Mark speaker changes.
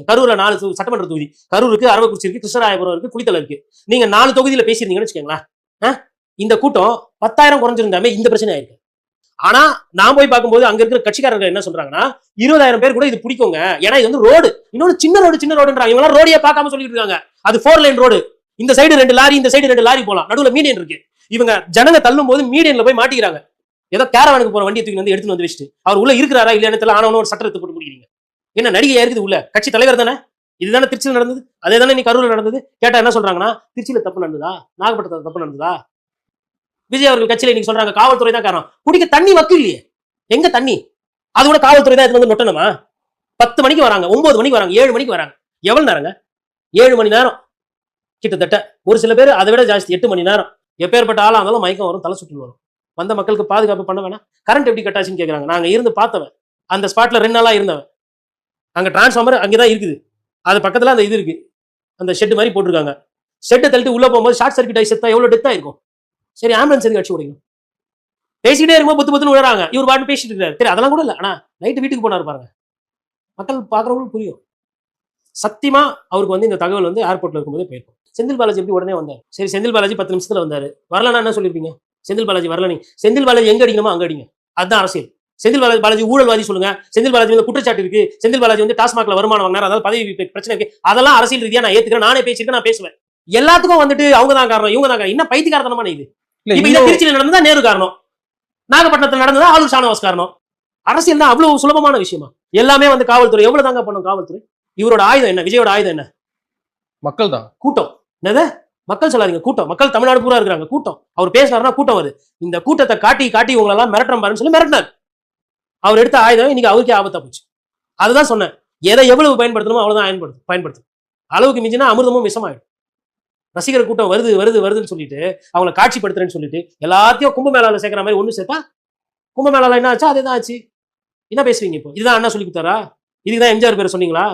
Speaker 1: கரூர்ல 4 சட்டமன்ற தொகுதி, கரூர் இருக்கு, அரவக்குறிச்சி இருக்கு, கிருஷ்ணராயபுரம் இருக்கு, குளித்தலை இருக்கு. நீங்க 4 தொகுதியில பேசியிருந்தீங்கன்னு வச்சுக்கோங்களேன், இந்த கூட்டம் 10,000 குறைஞ்சிருந்தாமே இந்த பிரச்சனை ஆயிருக்கு. ஆனா நான் போய் பார்க்கும்போது அங்க இருக்கிற கட்சிக்காரர்கள் என்ன சொல்றாங்கன்னா 20,000 பேர் கூட இது பிடிக்குங்க, ஏன்னா இது வந்து ரோடு, இன்னொன்னு சின்ன ரோடுன்றாங்க. இவங்க ரோடியே பார்க்காம சொல்லிட்டு இருக்காங்க. அது 4 லைன் ரோடு, இந்த சைடு 2 லாரி, இந்த சைடு 2 லாரி போலாம், நடுவுல மீடியன் இருக்கு. இவங்க ஜனங்க தள்ளும் போது மீடியன்ல போய் மாட்டிக்கிறாங்க. ஏதோ கேரவானுக்கு போற வண்டியை தூக்கி வந்து எடுத்துட்டு வந்து வச்சுட்டு அவர் உள்ள இருக்கிறாரா இல்லையானு தெரியல, ஆனவன ஒரு சட்டத்தை போட்டு முடிக்கிறீங்க. என்ன நடிகையா இருக்குது உள்ள, கட்சி தலைவர் தானே. இதுதானே திருச்சியில் நடந்தது, அதே தானே நீ கரூர்ல நடந்தது. கேட்டா என்ன சொல்றாங்கன்னா திருச்சியில தப்பு நடந்ததா, நாகப்பட்டினத்துல தப்பு நடந்ததா. விஜய் அவர்கள் கட்சியில இன்னைக்கு சொல்றாங்க காவல்துறை தான் காரணம். குடிக்க தண்ணி வக்கு இல்லையே, எங்க தண்ணி? அது கூட காவல்துறை தான் வந்து நொட்டணுமா? 10 மணிக்கு வராங்க, 9 மணிக்கு வராங்க, 7 மணிக்கு வராங்க. எவ்வளவு நேரங்க? 7 மணி நேரம் கிட்டத்தட்ட. ஒரு சில பேர் அதை விட ஜாஸ்தி, 8 மணி நேரம். எப்பேற்பட்ட ஆளா இருந்தாலும் மயக்கம் வரும், தலை சுற்று வரும். வந்த மக்களுக்கு பாதுகாப்பு பண்ண வேணாம். கரண்ட் எப்படி கட்டாச்சுன்னு கேட்கறாங்க. நாங்க இருந்து பார்த்தவன், அந்த ஸ்பாட்ல 2 நாளா இருந்தவன். அங்க டிரான்ஸ்ஃபார்மர் அங்கதான் இருக்குது, அது பக்கத்துல அந்த இது இருக்கு, அந்த ஷெட் மாதிரி போட்டிருக்காங்க. ஷெட்டை தள்ளிட்டு உள்ள போகும்போது ஷார்ட் சர்க்கிட் ஆகி செத்தா எவ்வளவு டெத் ஆயிருக்கும். சரி, ஆம்புலன்ஸ் எதுக்கு அடிச்சு விடுங்க? பேசிக்கிட்டே இருக்கும்போது புத்து புத்துன்னு விழுறாங்க, இவர் பாட்டு பேசிட்டு இருக்காரு. சரி, அதெல்லாம் கூட இல்ல, ஆனா நைட்டு வீட்டுக்கு போனாரு பாருங்க, மக்கள் பாக்குறவங்களுக்கு புரியும். சத்தியமா அவருக்கு வந்து இந்த தகவல் வந்து ஏர்போர்ட்ல இருக்கும்போது போயிருக்கும். செந்தில் பாலாஜி எப்படி உடனே வந்தார்? சரி, செந்தில் பாலாஜி 10 நிமிஷத்துல வந்தாரு, வரலன்னா என்ன சொல்லிருப்பீங்க? செந்தில் பாலாஜி வரல, நீ செந்தில் பாலாஜி எங்க அடிக்கணுமோ அங்க அடிங்க, அதுதான் அரசியல். செந்தில் பாலாஜி ஊழல்வாதி சொல்லுங்க, செந்தில் பாலாஜி வந்து குற்றச்சாட்டு இருக்கு, செந்தில் பாலாஜி வந்து டாஸ்மாக்ல வருமானம் வாங்கினார், அதாவது பதவி பிரச்சனை இருக்கு, அதெல்லாம் அரசியல் ரீதியா நான் ஏத்துக்கிறேன், நானே பேசியிருக்கேன், நான் பேசுவேன். எல்லாத்துக்கும் வந்துட்டு அவங்க தான் காரணம், இவங்க தான் காரணம். என்ன பைத்தியக்காரத்தனமான இது? இப்ப இந்த திருச்சியில நடந்ததா நேரு காரணம், நாகப்பட்டினத்தில் நடந்ததா ஆளுநர் ஷானவாஸ் காரணம். அரசியல் தான் அவ்வளவு சுலபமான விஷயமா? எல்லாமே வந்து காவல்துறை எவ்வளவு தாங்க பண்ணும்? காவல்துறை இவரோட ஆயுதம் என்ன? விஜயோட ஆயுதம் என்ன? மக்கள் தான். கூட்டம். என்னது மக்கள் சொல்லாதீங்க, கூட்டம். மக்கள் தமிழ்நாடு பூரா இருக்கிறாங்க, கூட்டம். அவர் பேசினாருன்னா கூட்டம் வருது. இந்த கூட்டத்தை காட்டி உங்களெல்லாம் மிரட்டுற பாருன்னு சொல்லி மிரட்டினார். அவர் எடுத்த ஆயுதம் இன்னைக்கு அவருக்கே ஆபத்தா போச்சு. அதுதான் சொன்னேன், எதை எவ்வளவு பயன்படுத்தணுமோ அவ்வளவுதான் பயன்படுத்தும். அளவுக்கு மிஞ்சினா அமிர்தமும் விஷமாயிடும். ரசிகர் கூட்டம் வருதுன்னு சொல்லிட்டு அவங்களை காட்சிப்படுத்துறேன்னு சொல்லிட்டு எல்லாத்தையும் கும்பமேளால சேர்க்கிற மாதிரி ஒண்ணு சேர்த்தா கும்பமேளால என்ன ஆச்சு? அதேதான் ஆச்சு. என்ன பேசுவீங்க இப்போ? இதுதான் அண்ணா சொல்லி கொடுத்தாரா? இதுக்குதான் எம்ஜிஆர் பேர் சொன்னீங்களா?